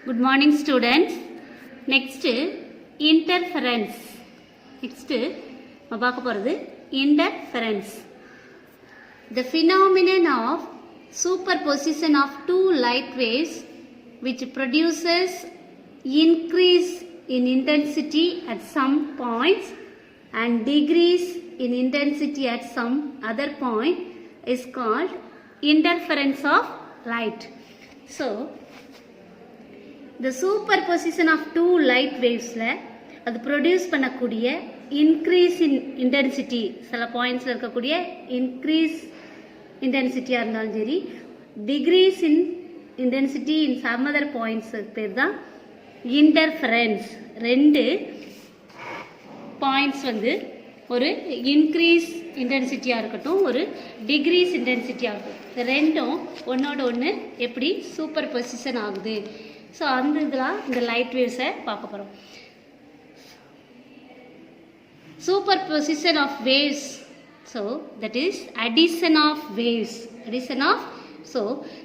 Good morning students. Next interference. Next பார்க்க போறது interference. The phenomenon of superposition of two light waves which produces increase in intensity at some points and decrease in intensity at some other point is called interference of light. So the superposition of two light waves அது produce பண்ணக்கூடிய increase in intensity, சில பாயிண்ட்ஸில் இருக்கக்கூடிய increase இன்டென்சிட்டியாக இருந்தாலும் சரி, decrease in intensity in some other points பேர் தான் இன்டர்ஃபரன்ஸ். ரெண்டு பாயிண்ட்ஸ் ஒரு இன்க்ரீஸ் இன்டென்சிட்டியாக இருக்கட்டும், ஒரு டிக்ரீஸ் இன்டென்சிட்டியாக இருக்கட்டும், இது ரெண்டும் ஒன்றோட ஒன்று எப்படி சூப்பர் பொசிஷன் ஆகுது. ஸோ அந்த இதெல்லாம் இந்த லைட் வேவ்ஸை பார்க்க போகிறோம். Superposition of waves, so that is addition of waves. So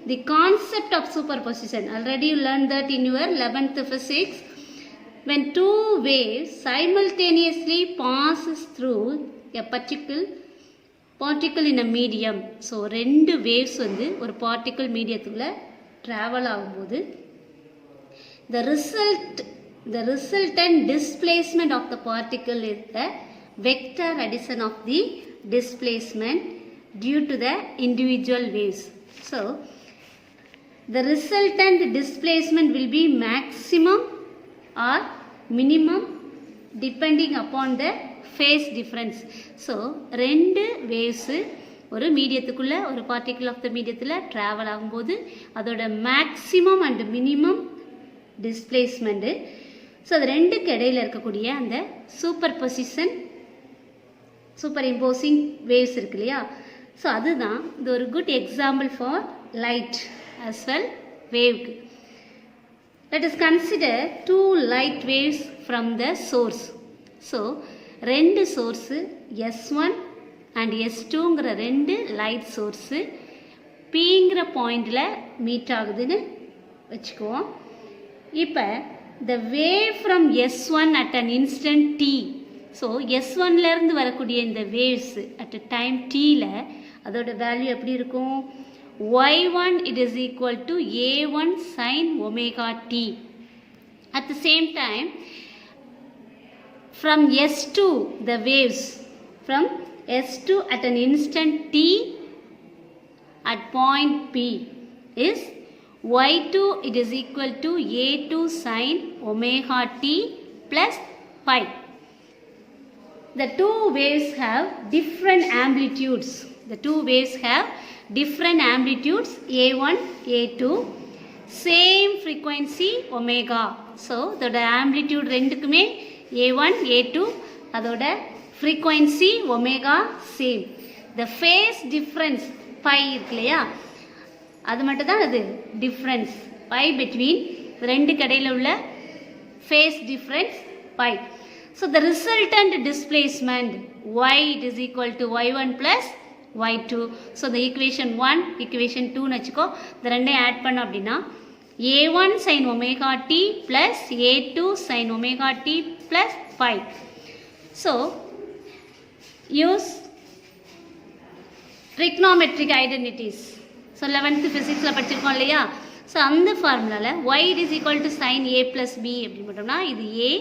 the concept of superposition, already you learned that in your 11th physics. When two waves simultaneously passes through a particle in a medium, so ரெண்டு waves ஒரு particle மீடியத்துக்குள்ள travel ஆகும்போது the resultant displacement of the particle is the vector addition of the displacement due to the individual waves. So the resultant displacement will be maximum or minimum depending upon the phase difference. So ரெண்டு waves ஒரு மீடியத்துக்குள்ள ஒரு particle of the மீடியத்தில் travel ஆகும்போது அதோட maximum and minimum displacement, so அது ரெண்டுக்கு இடையில் இருக்கக்கூடிய அந்த சூப்பர் இம்போசிங் வேவ்ஸ் இருக்கு இல்லையா, ஸோ அதுதான் இது ஒரு good example for light as well வேவ்க்கு. Let us consider two light waves from the source. So ரெண்டு சோர்ஸு S1 and S2ங்கிற ரெண்டு லைட் சோர்ஸு Pங்கிற பாயிண்டில் மீட் ஆகுதுன்னு வச்சுக்குவோம். இப்போ the wave from S1 at an instant t, so S1லேருந்து வரக்கூடிய இந்த waves at a time டீயில் அதோட வேல்யூ எப்படி இருக்கும்? y1 it is equal to a1 sin omega t. At the same time from S2 the waves from S2 at an instant t at point P is y2 it is equal to a2 sin omega t plus pi. The two waves have different amplitudes. A1, A2, same frequency omega. So the amplitude ரெண்டுக்குமே A1, A2 அதோட frequency omega same. The phase difference pi இருக்கு இல்லையா, அது மட்டும் தான் அது difference by between ரெண்டு கடையில் உள்ள phase difference pi. So the resultant displacement y it is equal to y1 plus y2. So the equation 1 equation 2ன்னு வச்சுக்கோ, இந்த ரெண்டையும் ஆட் பண்ணோம் அப்படின்னா a1 sin omega t plus a2 sin omega t plus pi. So use trigonometric identities. So 11th ஃபிசிக்ஸில் படிச்சிருக்கோம் இல்லையா, so அந்த ஃபார்முலாவில் y is equal to sin a plus b அப்படி போட்டோம்னா இது a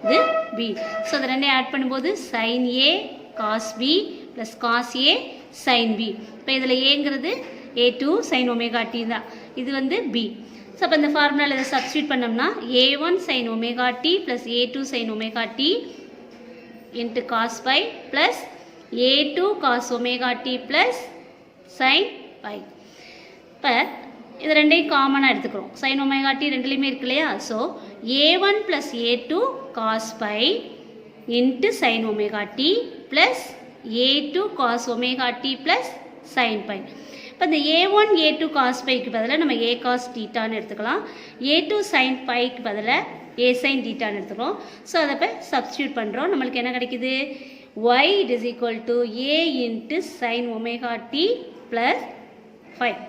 இது b. ஸோ அதை ரெண்டையும் ஆட் பண்ணும்போது sin a cos b plus cos a sin b. இப்போ இதில் ஏங்கிறது a2 sin omega t தான், இது b. ஸோ அப்போ இந்த ஃபார்முலாவில் இதை சப்ஸ்டியூட் பண்ணோம்னா a1 sin omega t plus a2 sin omega t into cos pi plus a2 cos omega t plus sin pi. இப்போ இது ரெண்டையும் காமனாக எடுத்துக்கிறோம், சைன் ஒமேகா டி ரெண்டுலேயுமே இருக்கு இல்லையா. So a1 plus a2 cos pi into sine omega t plus a2 cos omega t plus sine pi. இப்போ இந்த a1 a2 காஸ் பைக்கு பதிலாக நம்ம a காஸ் டீட்டான்னு எடுத்துக்கலாம், a2 சைன் பைக்கு பதிலாக a சைன் டீட்டான்னு எடுத்துக்கிறோம். ஸோ அதை இப்போ சப்ஸ்டியூட் பண்ணுறோம், நம்மளுக்கு என்ன கிடைக்குது? y it is equal to a into sin omega t plus 5.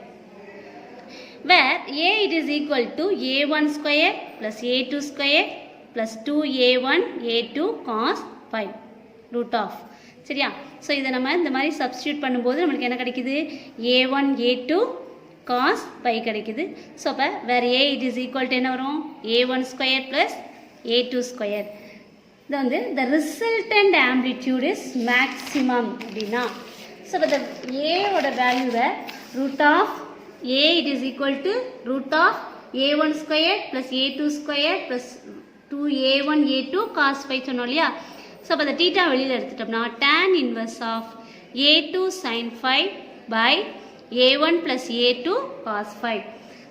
where a it is equal to a1 square plus a2 square plus 2a1 a2 cos phi root of. சரியா? So இதை நம்ம இந்த மாதிரி substitute பண்ணும்போது நம்மளுக்கு என்ன கிடைக்குது? a1 a2 cos phi கிடைக்குது. ஸோ அப்போ வேறு a it is equal to என்ன வரும்? a1 square plus a2 square. இது வந்து the resultant amplitude is maximum அப்படின்னா ஸோ இப்போ a ஓட வேல்யூவை root of a it is equal to root of a1 square plus a2 square plus 2a1 a2 cos phi சொன்னோம் இல்லையா? So அப்போ அந்த தீட்டா வெளியில் எடுத்துட்டோம்னா tan inverse of a2 sin phi by a1 plus a2 cos phi.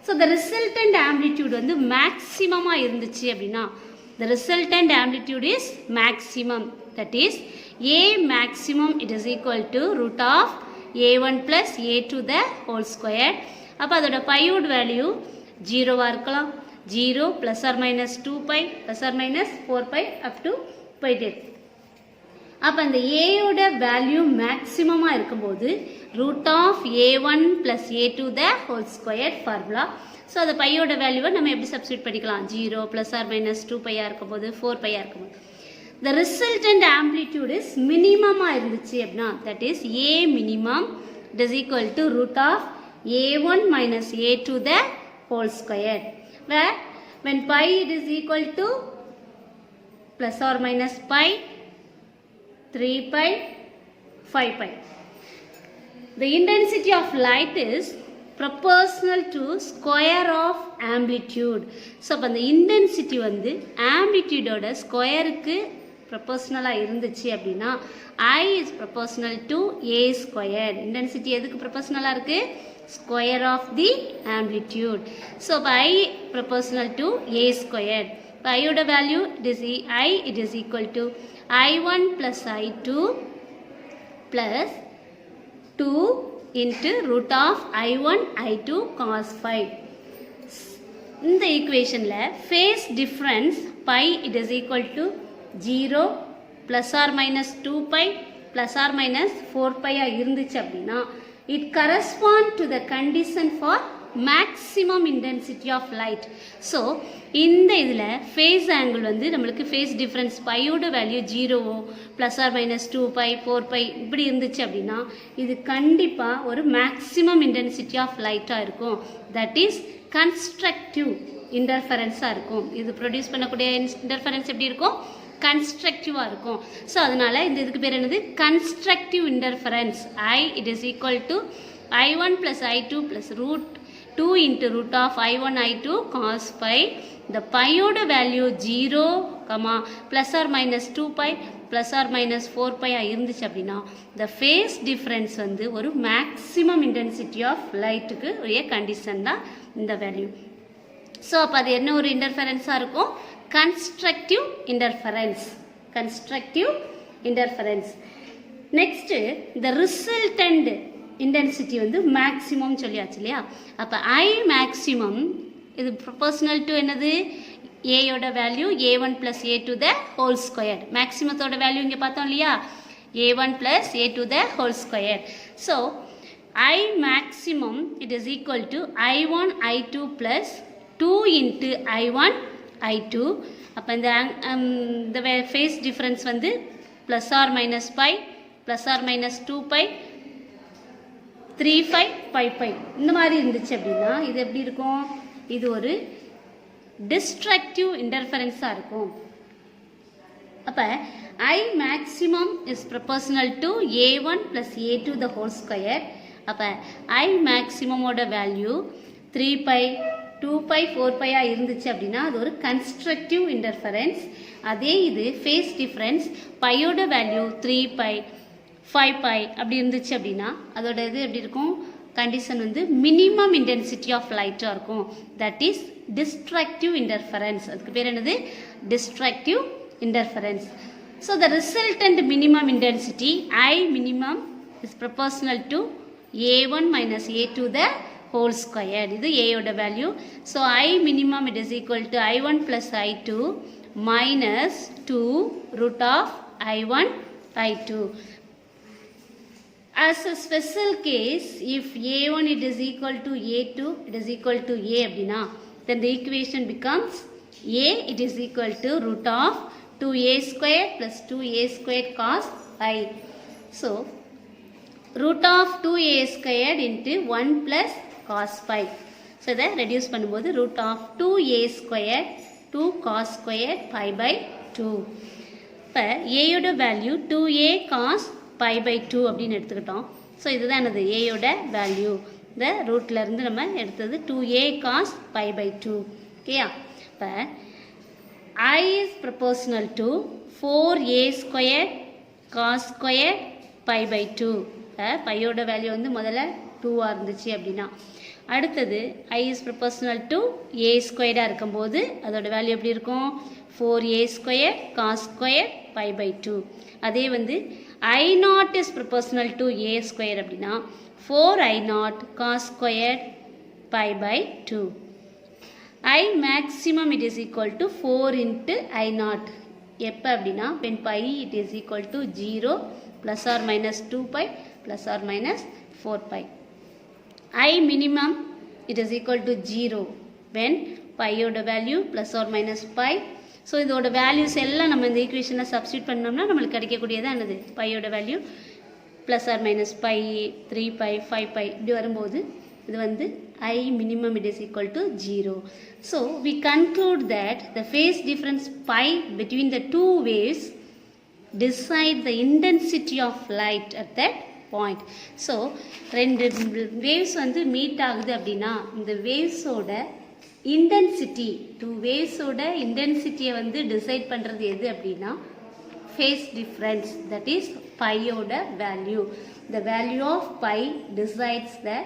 So the resultant amplitude வந்து மேக்ஸிமமாக இருந்துச்சு அப்படின்னா the resultant amplitude is maximum, that is a maximum it is equal to root of a1 plus a2 the whole square. அப்போ அதோட பையோட value 0 இருக்கலாம், 0 plus or minus 2 pi plus or minus 4 pi up to போயிட்டே. அப்போ அந்த ஏயோட value மேக்ஸிமமாக இருக்கும்போது root of a1 plus a2 the whole square formula. So அந்த பையோட வேல்யூவை நம்ம எப்படி சப்ஸ்டியூட் பண்ணிக்கலாம்? 0 plus or minus 2 பையாக இருக்கும்போது 4 பையாக இருக்கும்போது the resultant amplitude is மினிமமாக இருந்துச்சு அப்படின்னா that is a minimum it is equal to root of a1 minus a2 the whole square, where when pi it is equal to plus or minus pi 3 pi 5 pi. The intensity of light is proportional to square of amplitude. So அப்போ அந்த intensity வந்து ஆம்பிளிட்யூடோட ஸ்கொயருக்கு ப்ரொபோர்ஷனலாக இருந்துச்சு அப்படின்னா I is proportional to a squared. Intensity எதுக்கு ப்ரொபோர்ஷனலாக இருக்குது? Square of the amplitude. So இப்போ I proportional to a squared. இப்போ ஐயோட value it is equal to I1 plus I2 plus 2 into root of I1 I2 cos phi. இந்த ஈக்குவேஷனில் phase difference pi it is equal to 0 plus or minus 2 pi plus or minus 4 pi இருந்துச்சு அப்படின்னா it correspond to the condition for maximum intensity of light. So இந்த இதில் phase angle வந்து நம்மளுக்கு phase difference பையோட value 0 plus or minus 2 pi 4 pi இப்படி இருந்துச்சு அப்படின்னா இது கண்டிப்பாக ஒரு maximum intensity of லைட்டாக இருக்கும். that is constructive இன்டர்ஃபரன்ஸாக இருக்கும். இது ப்ரொடியூஸ் பண்ணக்கூடிய இன்டர்ஃபரன்ஸ் எப்படி இருக்கும்? கன்ஸ்ட்ரக்டிவாக இருக்கும். ஸோ அதனால் இந்த இதுக்கு பேர் என்னது? Constructive interference. I it is equal to I1 plus I2 plus root 2 into root of I1 I2 cos phi. இந்த பையோட value 0 plus or minus 2 pi plus or minus 4 pi இருந்துச்சு அப்படின்னா the phase difference வந்து ஒரு maximum intensity of lightக்கு உரிய condition தான் இந்த value. So அப்போ அது என்ன ஒரு இன்டர்ஃபரன்ஸாக இருக்கும்? Constructive interference. Constructive interference. Next இந்த ரிசல்டன்ட் இன்டென்சிட்டி வந்து மேக்ஸிமம் சொல்லியாச்சு இல்லையா? அப்போ I மேக்ஸிமம் இது ப்ரொபோர்ஷனல் டு என்னது? ஏயோட value a1 plus a2 the whole square. மேக்ஸிமத்தோட வேல்யூ இங்கே பார்த்தோம் இல்லையா? a1 plus a2 the whole square. So I maximum it is equal to I1 I2 plus 2 into I1 I2. அப்போ இந்த phase difference வந்து plus or minus pi plus or minus 2 pi 3 pi 5 pi இந்த மாதிரி இருந்துச்சு அப்படின்னா இது எப்படி இருக்கும்? இது ஒரு டிஸ்ட்ரக்டிவ் இன்டர்ஃபரன்ஸாக இருக்கும். அப்போ I maximum is proportional to a1 plus a2 the whole square. அப்போ I maximum ஓட வேல்யூ 3 pi 2 pi 4 pi இருந்துச்சு அப்படின்னா அது ஒரு கன்ஸ்ட்ரக்டிவ் இன்டர்ஃபரன்ஸ். அதே இது ஃபேஸ் டிஃப்ரென்ஸ் பையோட வேல்யூ 3 pi 5 pi அப்படி இருந்துச்சு அப்படின்னா அதோட இது எப்படி இருக்கும்? கண்டிஷன் வந்து மினிமம் இன்டென்சிட்டி ஆஃப் லைட்டாக இருக்கும். That is destructive interference. அதுக்கு பேர் என்னது? Destructive interference. So the resultant minimum intensity I minimum is proportional to a1 minus a2 the whole square. இது ஏயோட value. So I minimum it is equal to I1 plus I2 minus 2 root of I1 I2. As a special case, if a1 it is equal to a2 it is equal to a அப்படினா, then the equation becomes a it is equal to root of 2a square plus 2a square cos I. So root of 2a squared into 1 plus cos pi. So இதை reduce பண்ணும்போது root of 2a squared 2 cos squared pi by 2. இப்போ a யோட value 2a cos pi by 2 அப்படின்னு எடுத்துக்கிட்டோம். So இதுதான் என்னது a யோட value. இந்த ரூட்லேருந்து நம்ம எடுத்தது 2a cos pi by 2. ஓகேயா? இப்போ I is proportional to 4a squared cos squared pi by 2. பையோட வேல்யூ வந்து முதல்ல 2ஆக இருந்துச்சு அப்படின்னா, அடுத்தது I is proportional to a ஸ்கொயர்டாக இருக்கும்போது அதோட வேல்யூ எப்படி இருக்கும்? 4a squared cos squared pi by 2. அதே வந்து I naught is proportional to a square அப்படின்னா 4I naught cos squared pi by 2. I maximum it is equal to 4 into I naught. எப்போ அப்படின்னா when pi it is equal to 0 plus or minus 2 pi plus or minus 4 pi. I minimum it is equal to 0 when pi யோட value plus or minus pi. So இதோட values எல்லாம் நம்ம இந்த ஈக்குவேஷனை substitute பண்ணோம்னா நம்மளுக்கு கிடைக்கக்கூடியதான் என்னது? பையோட value plus or minus pi 3 pi 5 pi இப்படி வரும்போது இது வந்து I minimum it is equal to 0. So we conclude that the phase difference pi between the two waves decide the intensity of light at that point. So ரெண்டு waves வந்து meet ஆகுது அப்படின்னா இந்த waveஸோட intensity, two வேவ்ஸோட இன்டென்சிட்டியை வந்து decide பண்ணுறது எது அப்படின்னா ஃபேஸ் டிஃப்ரென்ஸ், தட் இஸ் பையோட value. The value of pi decides the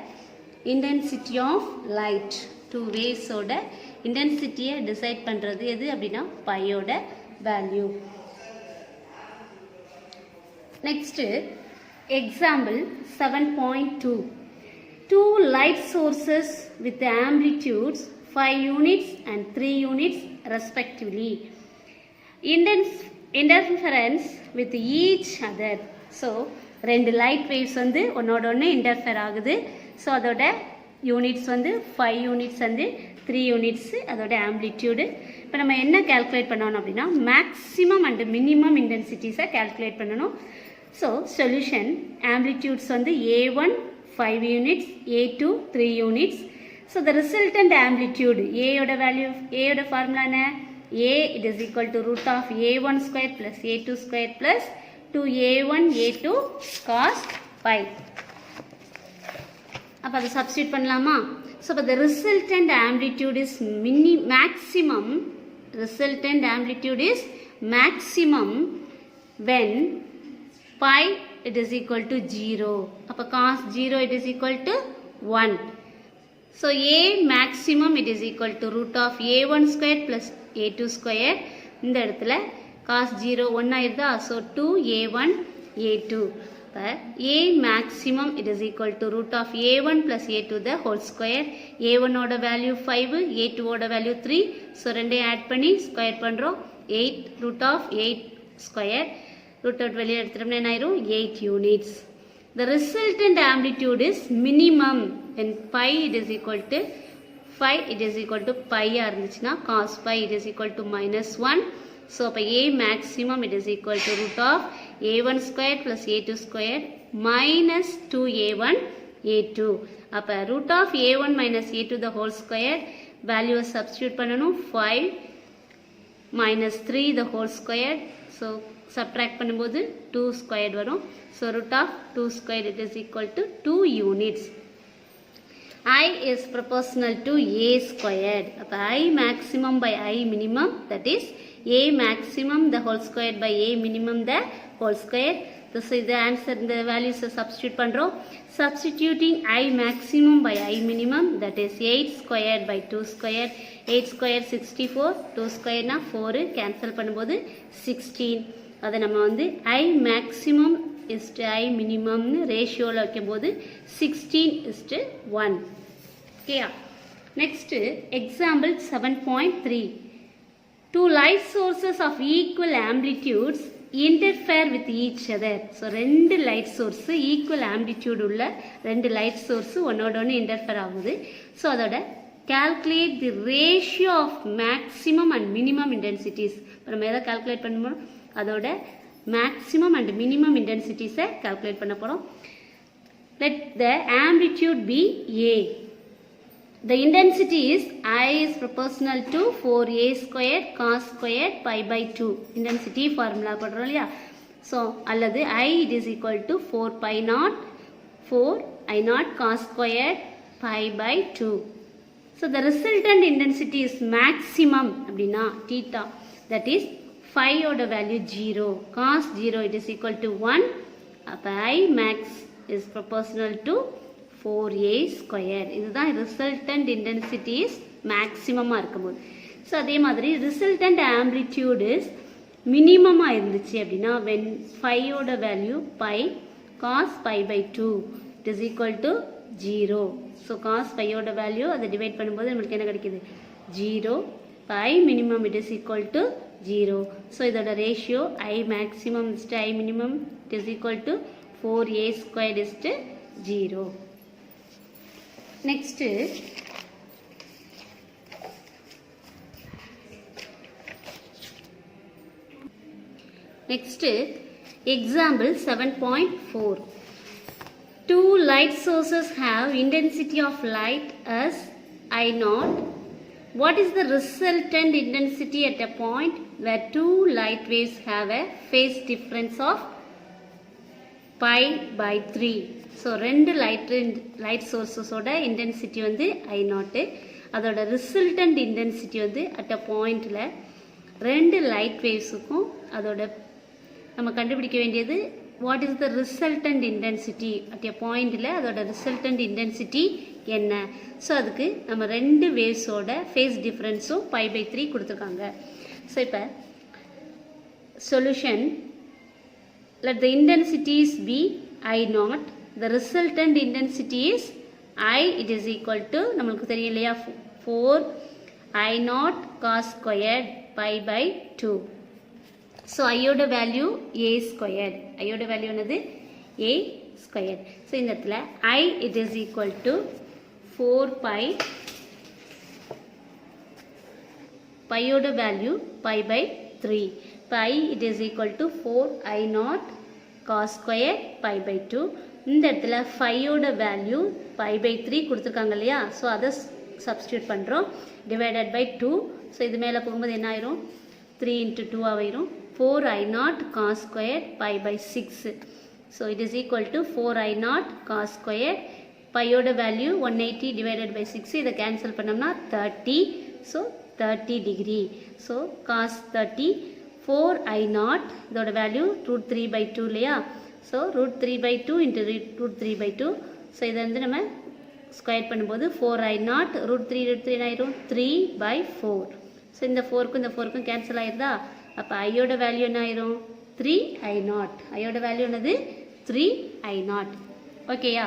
intensity of light. Two வேவ்ஸோட இன்டென்சிட்டியை டிசைட் பண்ணுறது எது அப்படின்னா பையோட value. Next example 7.2. Two light sources with the amplitudes 5 units and 3 units respectively. Interference with each other. So ரெண்டு light waves வந்து ஒன்னோட ஒன்று இன்டர்ஃபேர் ஆகுது. ஸோ அதோட யூனிட்ஸ் வந்து 5 யூனிட்ஸ் வந்து 3 யூனிட்ஸ் அதோட ஆம்ப்ளிடியூடு. இப்போ நம்ம என்ன கேல்குலேட் பண்ணணும் அப்படின்னா மேக்ஸிமம் அண்ட் மினிமம் இன்டென்சிட்டிஸை கேல்குலேட் பண்ணணும். ஸோ சொல்யூஷன் ஆம்ப்ளிடியூட்ஸ் வந்து a1 5 units, a2 3 units. So the resultant amplitude a யோட value, a யோட formula என்ன? a it is equal to root of a1 square plus a2 square plus 2a1 a2 cos pi. அப்போ அதை substitute பண்ணலாமா? So the resultant amplitude is maximum. Resultant amplitude is maximum when pi it is equal to 0. அப்போ cos 0 it is equal to 1. So a maximum it is equal to root of a1 square plus a2 square. இந்த இடத்துல cos 0 1 ஆயிருதா? So 2a1 a2. a maximum it is equal to root of a1 plus a2 the whole square. a1 ஓட value 5, a2 ஓட value 3. So ரெண்டையும் add பண்ணி square பண்ணுறோம். 8 root of 8 square. root out வெளியே எடுத்துட்டோம்னா என்ன ஆயிரும்? 8 units. The resultant amplitude is minimum when pi it is equal to 5 it is equal to pi இருந்துச்சுன்னா cos pi it is equal to minus 1. So அப்போ a maximum it is equal to root of a1 square plus a2 square minus 2a1 a2. அப்போ root of a1 minus a2 the whole square value substitute பண்ணணும். 5 minus 3 the whole square. So subtract பண்ணும்போது 2 squared வரும். So root of 2 squared it is equal to 2 units. I is proportional to a squared. அப்போ I maximum by I minimum, that is a maximum the whole squared by a minimum the whole square. So the answer இந்த values substitute பண்ணுறோம். Substituting I maximum by I minimum, that is 8 squared by 2 squared. 8 squared 64, 2 squared na 4 cancel பண்ணும்போது 16. அதை நம்ம வந்து I maximum is to I minimum ரேஷியோவில் வைக்கும்போது 16:1. ஓகேயா? Next example 7.3. Two light sources of equal amplitudes interfere with each other. So ரெண்டு light source equal amplitude உள்ள ரெண்டு லைட் சோர்ஸ் ஒன்னோட ஒன்று இன்டர்ஃபேர் ஆகுது. ஸோ அதோட calculate the ratio of maximum and minimum intensities. இப்போ நம்ம எதை calculate பண்ணுவோம், அதோட maximum and minimum intensities calculate பண்ண போகிறோம். Let the amplitude be A. The intensity is I is proportional to 4A squared cos squared pi by 2. Intensity formula போடுறோம் இல்லையா. So அல்லது I it is equal to 4 pi naught 4 I naught cos squared pi by 2. So the resultant intensity is maximum அப்படின்னா theta, that is phi ஓட value 0, cos 0 it is equal to 1, அப்போ I max is proportional to 4A square. இதுதான் resultant intensity is maximum இருக்கும்போது. So அதே மாதிரி resultant amplitude is minimum இருந்துச்சு அப்படின்னா when phi ஓட value pi cos pi by 2 it is equal to 0. So cos pi ஓட value அதை divide பண்ணும்போது நம்மளுக்கு என்ன கிடைக்குது 0. pi minimum it is equal to 0. So இதோட ratio I maximum is to I minimum it is equal to 4A squared is to 0. Next, example 7.4. Two light sources have intensity of light as I0. What is the resultant intensity at a point where two light waves have a phase difference of pi by 3? So ரெண்டு light சோர்ஸஸோட intensity வந்து I0, அதோட resultant intensity வந்து at a பாயிண்டில் ரெண்டு light வேவ்ஸுக்கும் அதோட நம்ம கண்டுபிடிக்க வேண்டியது what is the resultant intensity at a பாயிண்டில் அதோட ரிசல்டன்ட் இன்டென்சிட்டி என்ன. ஸோ அதுக்கு நம்ம ரெண்டு வேவ்ஸோட ஃபேஸ் டிஃப்ரென்ஸும் pi by 3 கொடுத்துருக்காங்க. ஸோ இப்போ solution, let the intensities be I0. The resultant intensity is I, it is equal to நம்மளுக்கு தெரியும் இல்லையா 4 I0 cos squared pi by 2. So ஐயோட வேல்யூ A squared. ஐயோட வேல்யூ என்னது A squared. ஸோ இந்த இடத்துல I it is equal to 4 pi பையோட value pi by 3. pi it is equal to 4 I0 cos squared pi by 2. இந்த இடத்துல ஃபையோட value pi by 3 கொடுத்துருக்காங்க இல்லையா. ஸோ அதை சப்ஸ்டியூட் பண்ணுறோம் டிவைடட் பை 2. ஸோ இது மேலே போகும்போது என்ன ஆயிரும் 3 into 2 ஆயிரும் 4 I0 cos squared pi by 6. So it is equal to 4 I0 cos squared பையோட வேல்யூ 180 டிவைடட் பை 6. இதை கேன்சல் பண்ணோம்னா 30. So 30 degree. So cos 30 4 I0 இதோட வேல்யூ √3 by 2 இல்லையா. So √3 by 2 into √3 by 2. So இதை வந்து நம்ம ஸ்கொயர் பண்ணும்போது 4 I0 √3 ஆயிரும் 3 by 4. ஸோ இந்த 4க்கும் இந்த 4க்கும் கேன்சல் ஆயிருதா. அப்போ ஐயோட வேல்யூ என்ன ஆயிரும் 3 I0. ஐயோட வேல்யூ என்னது 3 I0. ஓகேயா.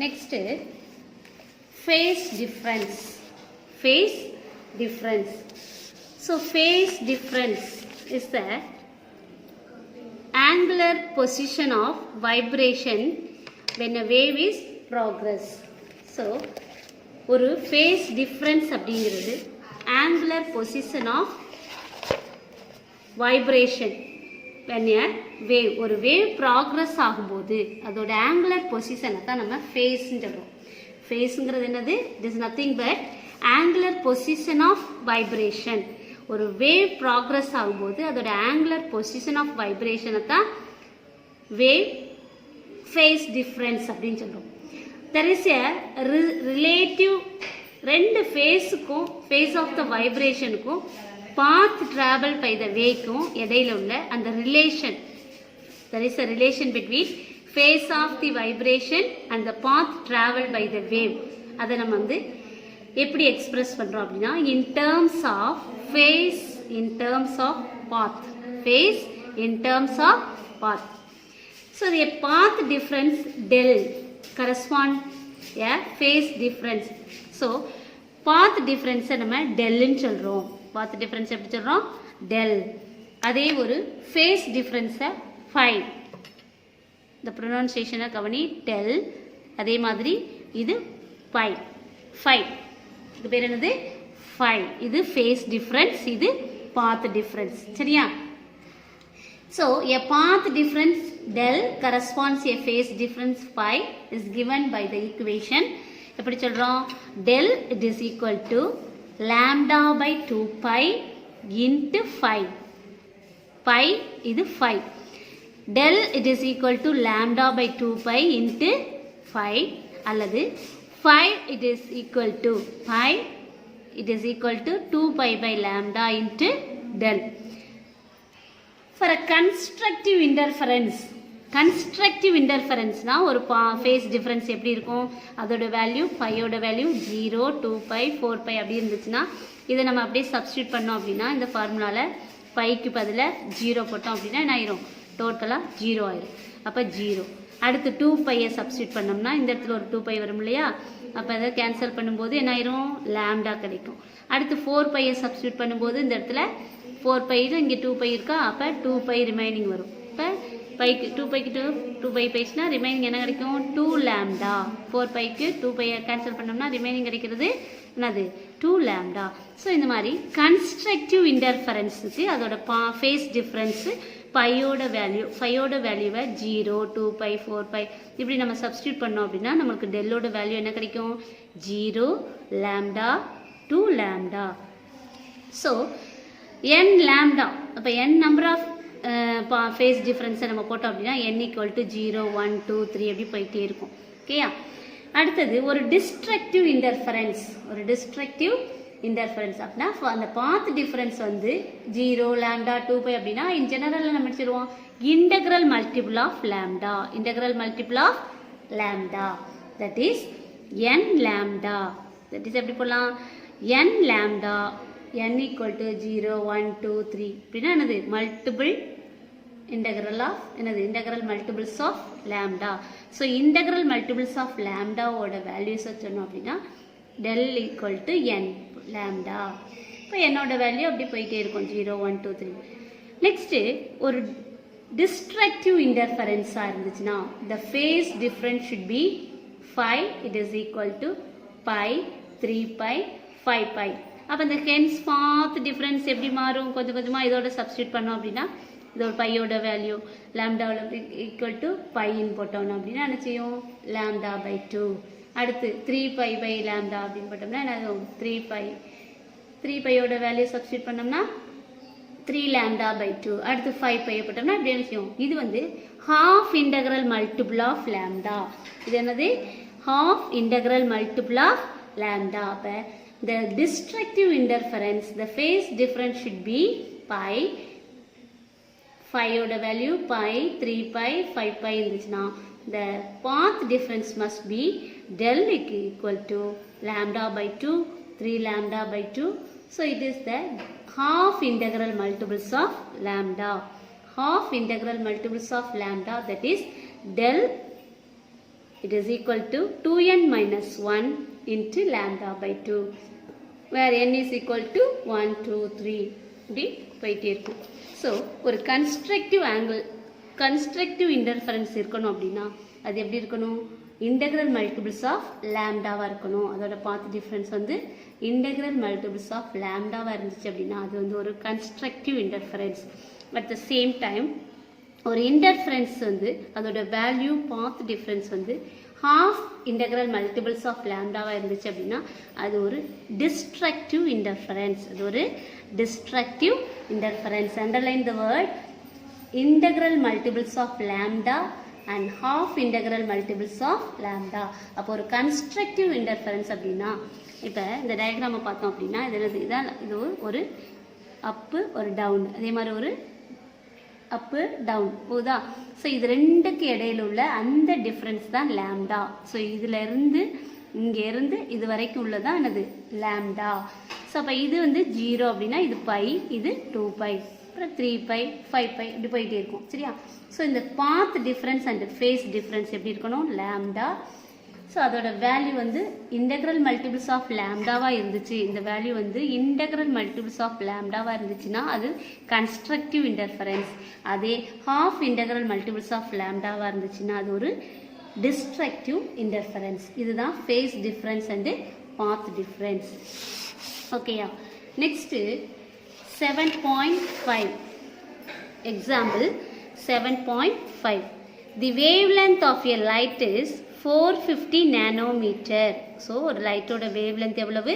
Next phase difference. Phase difference. So phase difference is the angular position of vibration when a wave is progress. So ஒரு phase difference அப்படிங்கிறது angular position of vibration when a wave, ஒரு wave progress ஆகும்போது அதோட angular position தான் நம்ம phase-ன்னு சொல்றோம். phase-ங்கிறது என்னது, it is nothing but angular position of vibration. ஒரு வேவ் ப்ராக்ரஸ் ஆகும்போது அதோட ஆங்குலர் பொசிஷன் ஆஃப் வைப்ரேஷனை தான் வேவ் ஃபேஸ் டிஃப்ரென்ஸ் அப்படின்னு சொல்கிறோம். தெர் இஸ் எ ரிலேட்டிவ் ரெண்டு ஃபேஸுக்கும் ஃபேஸ் ஆஃப் த வைப்ரேஷனுக்கும் பாத் ட்ராவல் பை த வேக்கும் இடையில உள்ள அந்த relation, there is a relation between phase of the vibration and the path travel by the wave. அதை நம்ம வந்து எப்படி எக்ஸ்பிரஸ் பண்ணுறோம் அப்படின்னா in terms of phase in terms of path. Phase in terms of path. So the path difference del correspond a phase difference. So path difference நம்ம del ன்னு சொல்றோம். path difference எப்படி சொல்றோம் del. அதே ஒரு ஃபேஸ் டிஃப்ரென்ஸை ஃபைவ், இந்த ப்ரொனவுன்சியேஷனை கவனி, del. அதே மாதிரி இது ஃபைவ், ஃபைவ், இது பேர் என்னது ஃபைவ். இது ஃபேஸ் டிஃப்ரென்ஸ், இது பாத் டிஃப்ரென்ஸ். சரியா? So a path difference del corresponds a phase difference phi is given by the equation. எப்படி சொல்றோம்? del it is equal to lambda by 2 pi into phi. Pi இது phi. del it is equal to lambda by 2 pi into phi அல்லது phi it is equal to pi it is equal to 2 pi by lambda into del. For a constructive interference னா ஒரு face difference எப்படி இருக்கும்? அதோட value பையோட value 0, 2 by 4 by அப்படி இருந்துச்சுன்னா இதை நம்ம அப்படியே சப்ஸ்டியூட் பண்ணோம் அப்படின்னா இந்த ஃபார்முலாவில் பைக்கு பதிலாக 0 போட்டோம் அப்படின்னா என்ன ஆயிரும்? டோட்டலாக 0 ஆயிரும். அப்போ 0. அடுத்து 2 பையை சப்ஸ்டியூட் பண்ணோம்னா இந்த இடத்துல ஒரு 2 பை வரும் இல்லையா? அப்போ அதை கேன்சல் பண்ணும்போது என்ன ஆயிரும்? லேம்டா கிடைக்கும். அடுத்து 4 பையை சப்ஸ்டியூட் பண்ணும்போது இந்த இடத்துல 4 பை இங்கே 2 பை இருக்கா? அப்போ 2 பை ரிமைனிங் வரும். இப்போ பைக்கு 2 பைக்கு 2 பை போயிடுச்சுன்னா ரிமைனிங் என்ன கிடைக்கும்? 2 லேம்டா. 4 பைக்கு 2 பையை கேன்சல் பண்ணோம்னா ரிமைனிங் கிடைக்கிறது என்னது? 2 லேம்டா. ஸோ இந்த மாதிரி கன்ஸ்ட்ரக்டிவ் இன்டர்ஃபரன்ஸுக்கு அதோட ஃபேஸ் டிஃப்ரென்ஸு பையோட வேல்யூவை 0, 2 பை 4 பை இப்படி நம்ம சப்ஸ்டியூட் பண்ணோம் அப்படின்னா நமக்கு டெல்லோட வேல்யூ என்ன கிடைக்கும்? 0 lambda 2 lambda. So n lambda, அப்போ n நம்பர் ஆஃப் ஃபேஸ் டிஃப்ரென்ஸை நம்ம போட்டோம் அப்படின்னா n ஈக்குவல் டு 0, 1, 2, 3 எப்படி போயிட்டே இருக்கும். ஓகேயா? அடுத்தது ஒரு டிஸ்ட்ரக்டிவ் இன்டர்ஃபரன்ஸ். அப்படின்னா அந்த பாத் டிஃப்ரென்ஸ் வந்து 0, லேம்டா 2 பை அப்படின்னா இன் ஜெனரலில் நம்ம எடுத்துருவோம் integral multiple of lambda that is n lambda. That is எப்படி போடலாம்? n lambda n equal to 0, 1, 2, 3 அப்படின்னா என்னது? integral multiples of lambda. So integral multiples of lambda ஓட வேல்யூஸ் வச்சோம் அப்படின்னா del equal to n lambda. இப்போ என்னோட வேல்யூ அப்படி போயிட்டே இருக்கும் 0, 1, 2, 3. நெக்ஸ்ட்டு ஒரு டிஸ்ட்ரக்டிவ் இன்டர்ஃபரன்ஸாக இருந்துச்சுன்னா the phase difference should be phi it is equal to pi, 3 pi, 5 pi. அப்போ இந்த ஹென்ஸ் பாத் டிஃப்ரென்ஸ் எப்படி மாறும்? கொஞ்சம் கொஞ்சமாக இதோட சப்ஸ்டியூட் பண்ணோம் அப்படின்னா இதோட பையோட வேல்யூ லேம்டாவில் ஈக்குவல் டு பைன்னு போட்டோம்னா அப்படின்னா என்ன செய்யும்? Lambda pi 2. அடுத்து 3 பை பை லேம்டா அப்படின்னு போட்டோம்னா என்ன ஆகும்? 3 பையோட வேல்யூ சப்ஸ்டியூட் பண்ணோம்னா 3 லேம்டா பை 2. அடுத்து 5 பையை போட்டோம்னா இப்படி என்ன செய்யும்? இது வந்து half integral multiple of lambda. இது என்னது? Half integral multiple of lambda. அப்போ the destructive interference, the phase difference should be pi, phi oda value pi, 3 pi, 5 pi இருந்துச்சுன்னா the path difference must be del equal to lambda by 2, 3 lambda by 2. So it is the half integral multiples of lambda. Half integral multiples of lambda, that is del it is equal to 2n minus 1 into lambda by 2, where n is equal to 1, 2, 3 இப்படி போயிட்டே இருக்கும். So ஒரு constructive interference இருக்கணும் அப்படின்னா அது எப்படி இருக்கணும்? Integral multiples of லேம்டாவாக இருக்கணும். அதோட பாத் டிஃப்ரென்ஸ் வந்து இன்டெக்ரல் மல்டிபிள்ஸ் ஆஃப் லேம்டாவாக இருந்துச்சு அப்படின்னா அது வந்து ஒரு constructive interference. At the same time ஒரு இன்டர்ஃபரன்ஸ் வந்து அதோட வேல்யூ பாத் டிஃப்ரென்ஸ் வந்து half integral multiples of lambda இருந்துச்சு அப்படின்னா அது ஒரு destructive interference. அது ஒரு destructive interference. Underline the word integral multiples of lambda and half integral multiples of lambda. அப்போ ஒரு constructive interference அப்படின்னா இப்போ இந்த டயக்ராமை பார்த்தோம் அப்படின்னா இது ஒரு அப்பு ஒரு டவுன், அதே மாதிரி ஒரு அப்பு டவுன் போதா. ஸோ இது ரெண்டுக்கு இடையில உள்ள அந்த டிஃப்ரென்ஸ் தான் லேம்டா. ஸோ இதிலிருந்து இங்கேருந்து இது வரைக்கும் உள்ளதான் என்னது? லேம்டா. ஸோ அப்போ இது வந்து 0 அப்படின்னா இது பை, இது 2 பை, அப்புறம் 3 பை, 5 பை இப்படி போயிட்டே இருக்கும். சரியா? ஸோ இந்த path difference and phase difference எப்படி இருக்கணும்? லேம்டா ஸோ அதோட வேல்யூ வந்து இன்டெக்ரல் மல்டிபிள்ஸ் ஆஃப் லேம்டாவாக இருந்துச்சு. இந்த வேல்யூ வந்து இன்டெக்ரல் மல்டிபிள்ஸ் ஆஃப் லேம்டாவாக இருந்துச்சுன்னா அது கன்ஸ்ட்ரக்டிவ் இன்டர்ஃபரன்ஸ். அதே ஹாஃப் இன்டெக்ரல் மல்டிபிள்ஸ் ஆஃப் லேம்டாவாக இருந்துச்சுன்னா அது ஒரு டிஸ்ட்ரக்டிவ் இன்டர்ஃபரன்ஸ். இதுதான் phase difference and path difference. ஓகேயா? Next 7.5 example 7.5. The wavelength of a light is 450 nanometer. So ஒரு லைட்டோட wavelength எவ்வளவு?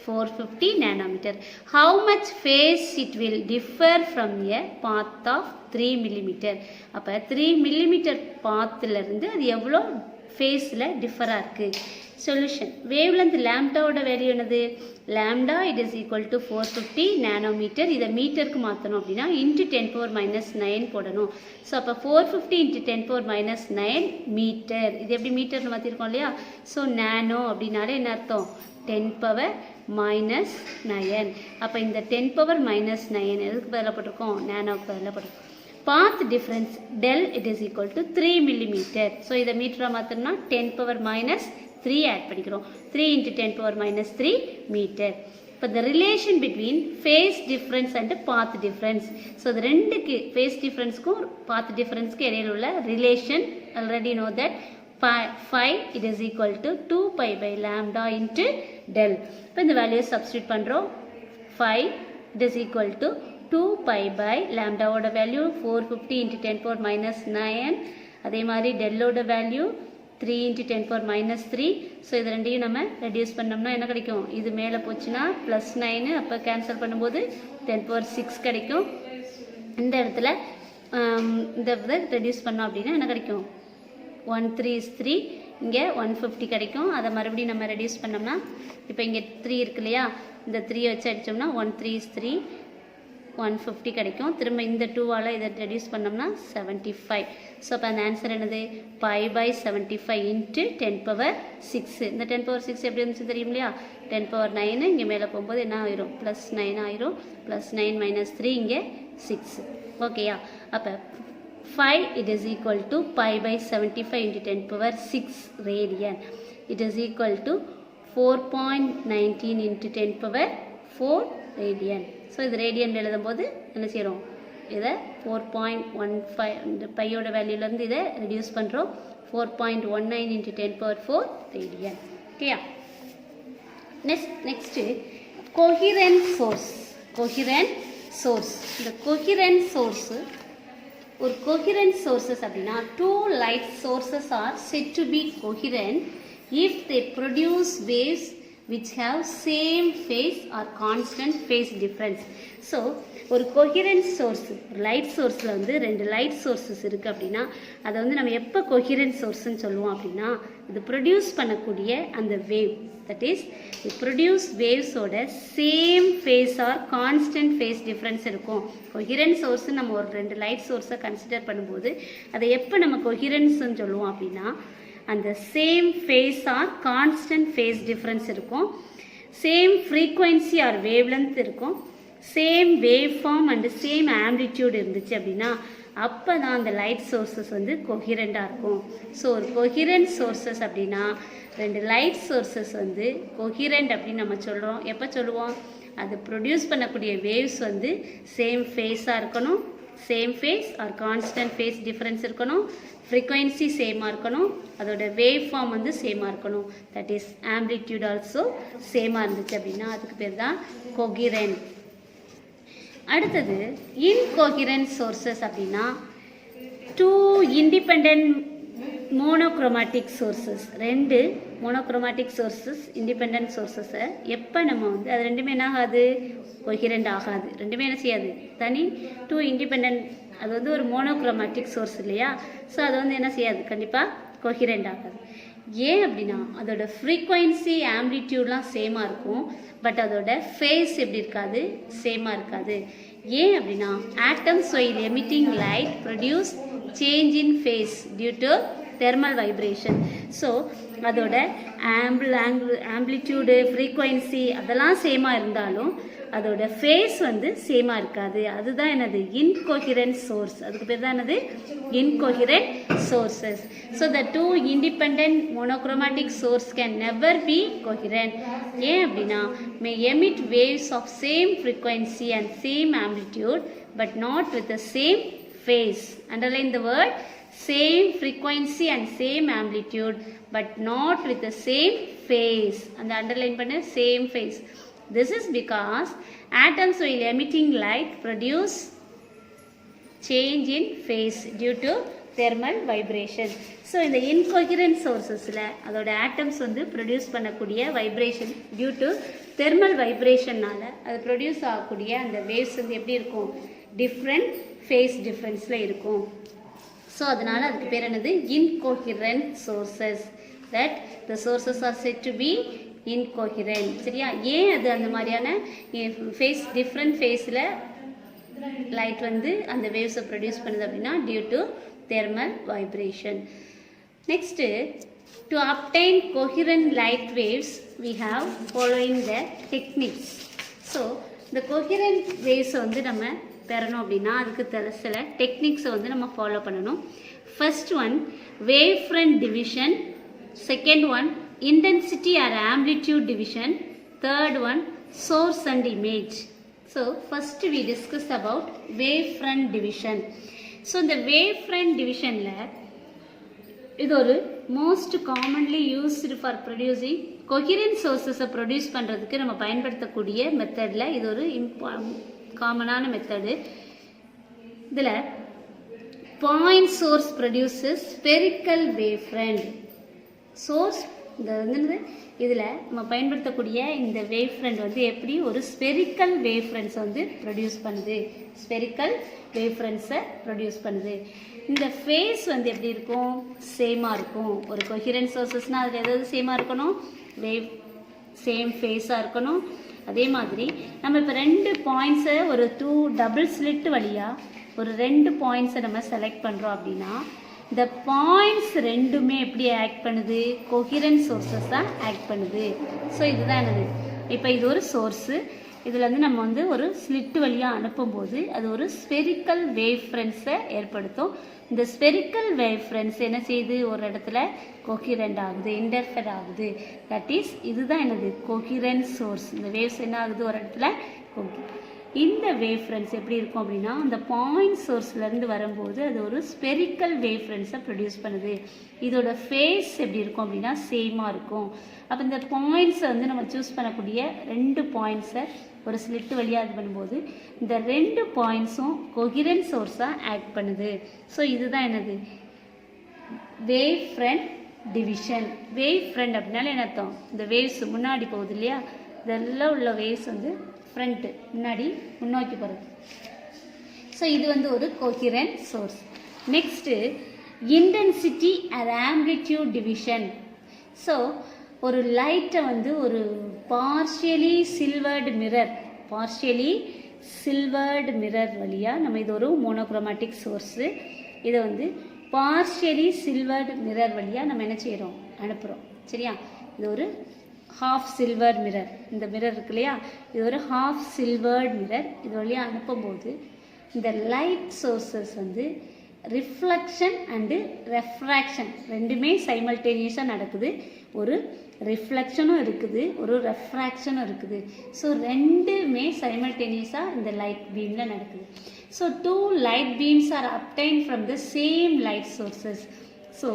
450 nanometer. How much phase it will differ from a path of 3 millimeter? அப்போ 3 millimeter பாத்தில் இருந்து அது எவ்வளோ ஃபேஸில் டிஃபராக இருக்குது. சொல்யூஷன். வேவ்லென்த் லேம்டாவோட வேல்யூ என்னது? Lambda it is equal to 450 nanometre. இதை மீட்டருக்கு மாற்றணும் அப்படின்னா இன்ட்டு 10⁻⁹ போடணும். ஸோ அப்போ 450 × 10⁻⁹ மீட்டர். இது எப்படி மீட்டர்னு மாற்றிருக்கோம் இல்லையா? ஸோ நானோ அப்படின்னாலே என்ன அர்த்தம்? 10⁻⁹. அப்போ இந்த 10⁻⁹ எதுக்கு பதிலாக போட்டிருக்கோம்? நானோவுக்கு பதிலாக போட்டிருக்கோம். Path difference del it is equal to 3 millimeter. So இதை மீட்டராக மாற்றணும்னா 10⁻³ ஆட் பண்ணிக்கிறோம். 3 × 10⁻³ மீட்டர். இப்போ the relation between phase difference and path difference. So இது ரெண்டுக்கு ஃபேஸ் டிஃப்ரென்ஸ்க்கும் பாத் டிஃப்ரென்ஸ்க்கு இடையில் உள்ள relation already know that phi it is equal to 2π/λ into del. இப்போ இந்த வேல்யூ சப்ஸ்டியூட் பண்ணுறோம். phi it is equal to 2π/λ ஓட வேல்யூ 450 × 10⁻⁹. அதே மாதிரி டெல்லோட வேல்யூ 3 × 10⁻⁻. ஸோ இது ரெண்டையும் நம்ம ரெடியூஸ் பண்ணோம்னா என்ன கிடைக்கும்? இது மேலே போச்சுன்னா +9. அப்போ கேன்சல் பண்ணும்போது 10⁶ கிடைக்கும். இந்த இடத்துல இந்த இதை ரெடியூஸ் பண்ணோம் அப்படின்னா என்ன கிடைக்கும்? 1 3 is 3. இங்கே 150 கிடைக்கும். அதை மறுபடியும் நம்ம ரெடியூஸ் பண்ணோம்னா இப்போ இங்கே 3 இருக்கு இல்லையா? இந்த 3 வச்சு அடித்தோம்னா 1 3 is 3, 150 கிடைக்கும். திரும்ப இந்த 2ஆல் இதை ரெடியூஸ் பண்ணோம்னா 75. ஸோ அப்போ அந்த ஆன்சர் என்னது? π/75 × 10⁶. இந்த 10⁶ எப்படி இருந்துச்சு தெரியும் இல்லையா? 10⁹ இங்கே மேலே போகும்போது என்ன ஆயிரும்? +9 ஆயிரும். +9 - 3 இங்கே 6. ஓகேயா? அப்போ phi it is equal to π/75 × 10⁶ radian. It is equal to 4.19 × 10⁴ radian. So இது ரேடியன் எழுதும்போது என்ன செய்கிறோம்? இதை 4.15 இந்த பையோட வேல்யூலேருந்து இதை ரெடியூஸ் பண்ணுறோம். 4.19 × 10⁴ ரேடியன். ஓகேயா? Next கோஹிரண்ட் source. இந்த கோஹிரண்ட் சோர்ஸு ஒரு கோஹிரண்ட் சோர்ஸஸ் அப்படின்னா 2 light sources are said to be coherent if they produce waves which have same phase or constant phase difference. So ஒரு கோஹிரண்ட் சோர்ஸ், ஒரு லைட் சோர்ஸில் வந்து 2 லைட் சோர்ஸஸ் இருக்குது அப்படின்னா அதை வந்து நம்ம எப்போ கோஹிரண்ட் சோர்ஸ்ன்னு சொல்லுவோம் அப்படின்னா இது ப்ரொடியூஸ் பண்ணக்கூடிய அந்த வேவ், தட் இஸ் ப்ரொடியூஸ் வேவ்ஸோட same phase or constant phase difference இருக்கும். கோஹிரண்ட் சோர்ஸ் நம்ம ஒரு 2 லைட் சோர்ஸை கன்சிடர் பண்ணும்போது அதை எப்போ நம்ம கோஹிரன்ஸ்ன்னு சொல்லுவோம் அப்படின்னா அந்த same phase or constant phase difference இருக்கும், same frequency or wavelength இருக்கும், same waveform and same amplitude இருந்துச்சு அப்படின்னா அப்போ தான் அந்த லைட் சோர்ஸஸ் வந்து கொஹிரண்டாக இருக்கும். ஸோ ஒரு கொஹிரண்ட் சோர்ஸஸ் அப்படின்னா 2 லைட் சோர்ஸஸ் வந்து கொஹிரண்ட் அப்படின்னு நம்ம சொல்கிறோம். எப்போ சொல்லுவோம்? அது ப்ரொடியூஸ் பண்ணக்கூடிய வேவ்ஸ் வந்து சேம் ஃபேஸாக இருக்கணும், same phase or constant phase difference இருக்கணும், ஃப்ரீக்வன்சி சேமாக இருக்கணும், அதோட வேவ் ஃபார்ம் வந்து சேமாக இருக்கணும், தட் இஸ் ஆம்ப்ளிடியூட் ஆல்சோ சேமாக இருந்துச்சு அப்படின்னா அதுக்கு பேர் தான் கொஹிரண்ட். அடுத்தது இன்கோஹிரண்ட் சோர்ஸஸ் அப்படின்னா 2 independent monochromatic sources, 2 monochromatic sources independent சோர்ஸஸை எப்போ நம்ம வந்து அது ரெண்டுமே என்ன ஆகாது? கொஹிரண்ட் ஆகாது. ரெண்டுமே என்ன செய்யாது? தனி 2 இண்டிபெண்ட், அது வந்து ஒரு மோனோக்ரோமேட்டிக் சோர்ஸ் இல்லையா? ஸோ அது வந்து என்ன செய்யாது? கண்டிப்பாக கொஹிரண்ட் ஆகாது. ஏன் அப்படின்னா அதோட ஃப்ரீக்வன்சி ஆம்ப்ளிடியூட்லாம் சேமாக இருக்கும், பட் அதோட ஃபேஸ் எப்படி இருக்காது? சேமாக இருக்காது. ஏன் அப்படின்னா atoms while emitting light produce change in phase due to thermal vibration. So அதோட ஆம்பிளிடியூடு ஃப்ரீக்வன்சி அதெல்லாம் சேமாக இருந்தாலும் அதோட ஃபேஸ் வந்து சேமாக இருக்காது. அதுதான் என்னது இன்கோஹிரண்ட் சோர்ஸ். அதுக்கு பேர் தான் என்னது incoherent sources. So the two independent monochromatic source can never be coherent. ஏன் அப்படின்னா may emit waves of same frequency and same amplitude but not with the same phase. Underline the word same frequency and same amplitude but not with the same phase. And underline panna same phase. This is because atoms while emitting light produce change in phase due to thermal vibration. So in the incoherent sources la adoda atoms வந்து produce பண்ணக்கூடிய vibration due to thermal vibration நால அது produce ஆகக்கூடிய அந்த waves வந்து எப்படி இருக்கும் different phase differenceல இருக்கும். ஸோ அதனால அதுக்கு பேர் என்னது incoherent sources. That the sources are said to be incoherent. சரியா? ஏன் அது அந்த மாதிரியான ஃபேஸ் டிஃப்ரெண்ட் ஃபேஸில் லைட் வந்து அந்த வேவ்ஸை ப்ரொடியூஸ் பண்ணுது அப்படின்னா due to thermal vibration. Next to obtain coherent light waves we have following the techniques. So இந்த coherent waves வந்து நம்ம பெறணும் அப்படின்னா அதுக்கு சில டெக்னிக்ஸை வந்து நம்ம ஃபாலோ பண்ணணும். First one wave front division, second one intensity or amplitude division, third one source and image. So first we discussed about wavefront division. So the wavefront division la இது ஒரு most commonly used for producing coherent sources produce பண்றதுக்கு நம்ம பயன்படுத்தக்கூடிய மெத்தட்ல இது ஒரு காமனான method. இதுல point source produces spherical wavefront. source இந்த வந்து இதில் நம்ம பயன்படுத்தக்கூடிய இந்த வேவ் ஃப்ரண்ட் வந்து எப்படி ஒரு ஸ்பெரிக்கல் வேவ் ஃப்ரண்ட்ஸை வந்து ப்ரொடியூஸ் பண்ணுது, ஸ்பெரிக்கல் வேவ் ஃப்ரண்ட்ஸை ப்ரொடியூஸ் பண்ணுது. இந்த ஃபேஸ் வந்து எப்படி இருக்கும், சேமாக இருக்கும். ஒரு கொஹிரண்ட் சோர்சஸ்னால் அதில் எதாவது சேமாக இருக்கணும், வேவ் சேம் ஃபேஸாக இருக்கணும். அதே மாதிரி நம்ம இப்போ 2 பாயிண்ட்ஸை ஒரு 2 டபுள் ஸ்லிட் வழியாக ஒரு 2 பாயிண்ட்ஸை நம்ம செலக்ட் பண்ணுறோம் அப்படின்னா இந்த பாயிண்ட்ஸ் ரெண்டுமே எப்படி ஆக்ட் பண்ணுது, கோஹிரண்ட் சோர்ஸஸ் தான் ஆக்ட் பண்ணுது. ஸோ இதுதான் என்னது, இப்போ இது ஒரு சோர்ஸு, இதில் வந்து நம்ம வந்து ஒரு ஸ்லிட்டு வழியாக அனுப்பும்போது அது ஒரு ஸ்பெரிக்கல் வேவ் ஃப்ரண்ட்ஸை ஏற்படுத்தும். இந்த ஸ்பெரிக்கல் வேவ் ஃப்ரண்ட்ஸ் என்ன செய்யுது, ஒரு இடத்துல கோஹிரண்ட் ஆகுது, இன்டர்ஃபர் ஆகுது. தட் இஸ் இதுதான் என்னது கோஹிரண்ட் சோர்ஸ். இந்த வேவ்ஸ் என்ன ஆகுது, ஒரு இடத்துல இந்த வேவ் ஃப்ரண்ட்ஸ் எப்படி இருக்கும் அப்படின்னா அந்த பாயிண்ட் சோர்ஸ்லேருந்து வரும்போது அது ஒரு ஸ்பெரிக்கல் வேவ் ஃப்ரண்ட்ஸை ப்ரொடியூஸ் பண்ணுது. இதோட ஃபேஸ் எப்படி இருக்கும் அப்படின்னா சேமாக இருக்கும். அப்போ இந்த பாயிண்ட்ஸை வந்து நம்ம சூஸ் பண்ணக்கூடிய 2 பாயிண்ட்ஸை ஒரு ஸ்லிட்டு வழியாக இது பண்ணும்போது இந்த 2 பாயிண்ட்ஸும் கோஹிரண்ட் சோர்ஸாக ஆக்ட் பண்ணுது. ஸோ இதுதான் என்னது wave front division. Wave front அப்படின்னால என்ன அர்த்தம், இந்த வேவ்ஸ் முன்னாடி போகுது இல்லையா, இதெல்லாம் உள்ள வேவ்ஸ் வந்து ஃப்ரண்ட்டு முன்னாடி முன்னோக்கி போகிறது. ஸோ இது வந்து ஒரு கோஹிரண்ட் source. Next intensity and amplitude division. So ஒரு லைட்டை வந்து ஒரு பார்ஷியலி சில்வர்டு மிரர் வழியாக நம்ம இது ஒரு மோனோக்ரோமேட்டிக் சோர்ஸு, இதை வந்து பார்ஷியலி சில்வர்டு மிரர் வழியாக நம்ம என்ன செய்கிறோம், அனுப்புகிறோம். சரியா? இது ஒரு ஹாஃப் சில்வர் மிரர், இந்த மிரர் இருக்கு இல்லையா, இது ஒரு ஹாஃப் சில்வர்ட் மிரர். இது வழியாக அனுப்பும்போது இந்த லைட் சோர்ஸஸ் வந்து ரிஃப்ளெக்ஷன் அண்டு ரெஃப்ராக்ஷன் ரெண்டுமே சைமல்டேனியஸாக நடக்குது. ஒரு ரிஃப்ளெக்ஷனும் இருக்குது, ஒரு ரெஃப்ராக்ஷனும் இருக்குது. ஸோ ரெண்டுமே சைமல்டேனியஸாக இந்த லைட் பீமில் நடக்குது. So 2 light beams are obtained from the same light sources. So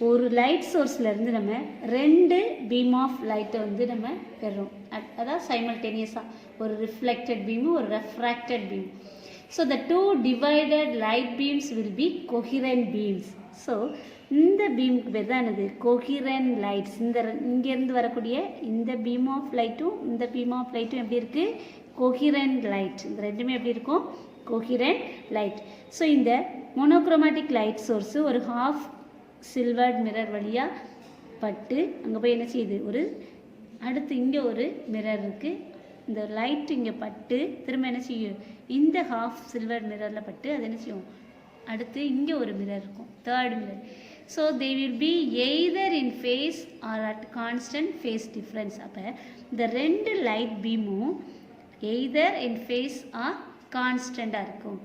ஒரு லைட் சோர்ஸ்லேருந்து நம்ம 2 பீம் ஆஃப் லைட்டை வந்து நம்ம பெறுறோம். அதாவது சைமல்டேனியஸாக ஒரு ரிஃப்ளெக்டட் பீமு ஒரு refracted beam. So the 2 divided light beams will be coherent beams. So இந்த பீமுக்கு பேர் தான் என்னது கோஹிரண்ட் லைட்ஸ். இங்கேருந்து வரக்கூடிய இந்த பீம் ஆஃப் லைட்டும் இந்த பீம் ஆஃப் லைட்டும் எப்படி இருக்குது, கோஹிரண்ட் லைட். இந்த ரெண்டுமே எப்படி இருக்கும், கோஹிரண்ட் லைட். ஸோ இந்த மோனோக்ரோமேட்டிக் லைட் சோர்ஸு ஒரு ஹாஃப் சில்வர்ட் மிரர் வழியாக பட்டு அங்கே போய் என்ன செய்யுது, ஒரு அடுத்து இங்கே ஒரு மிரர் இருக்குது, இந்த லைட் இங்கே பட்டு திரும்ப என்ன செய்யும், இந்த ஹாஃப் சில்வர்ட் மிரரில் பட்டு அது என்ன செய்யும், அடுத்து இங்கே ஒரு மிரர் இருக்கும், 3rd mirror. So they will be either in phase or at constant phase difference. அப்போ இந்த ரெண்டு light பீமும் either in phase or கான்ஸ்டண்ட்டாக இருக்கும்.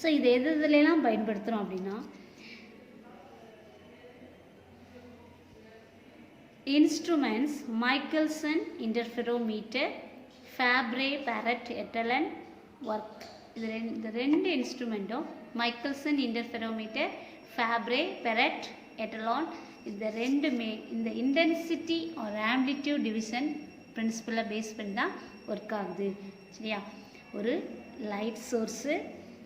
ஸோ இது எதுலாம் பயன்படுத்துகிறோம் அப்படின்னா instruments Michelson interferometer, Fabry Perot etalon work. இந்த ரெண்டு இன்ஸ்ட்ருமெண்ட்டும் Michelson interferometer, Fabry Perot etalon, இந்த ரெண்டுமே இந்த இன்டென்சிட்டி ஆர் ஆம்ப்ளிடியூட் டிவிஷன் பிரின்சிபலை பேஸ் பண்ணி தான் ஒர்க் ஆகுது. சரியா? ஒரு லைட் சோர்ஸு,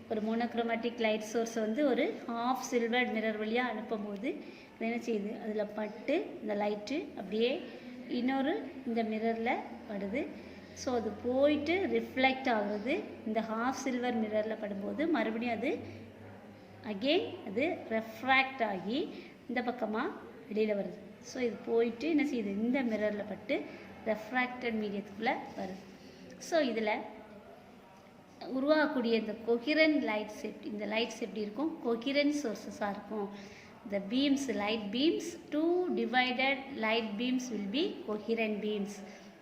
ஒரு மோனோக்ரோமேட்டிக் லைட் சோர்ஸை வந்து ஒரு ஹாஃப் சில்வர்ட் மிரர் வழியாக அனுப்பும்போது அது என்ன செய்யுது, அதில் பட்டு இந்த லைட்டு அப்படியே இன்னொரு இந்த மிரரில் படுது. ஸோ அது போயிட்டு ரிஃப்ளெக்ட் ஆகுது இந்த ஹாஃப் சில்வர் மிரரில் படும்போது, மறுபடியும் அது அகெயின் அது ரெஃப்ராக்ட் ஆகி இந்த பக்கமாக வெளியில் வருது. ஸோ இது போயிட்டு என்ன செய்யுது, இந்த மிரரில் பட்டு ரெஃப்ராக்டட் மீடியத்துக்குள்ளே வருது. ஸோ இதில் உருவாகக்கூடிய இந்த கொஹிரண்ட் லைட்ஸ் இந்த லைட்ஸ் எப்படி இருக்கும், கொஹிரண்ட் சோர்ஸஸாக இருக்கும். the beams, light beams, two divided light beams will be coherent beams.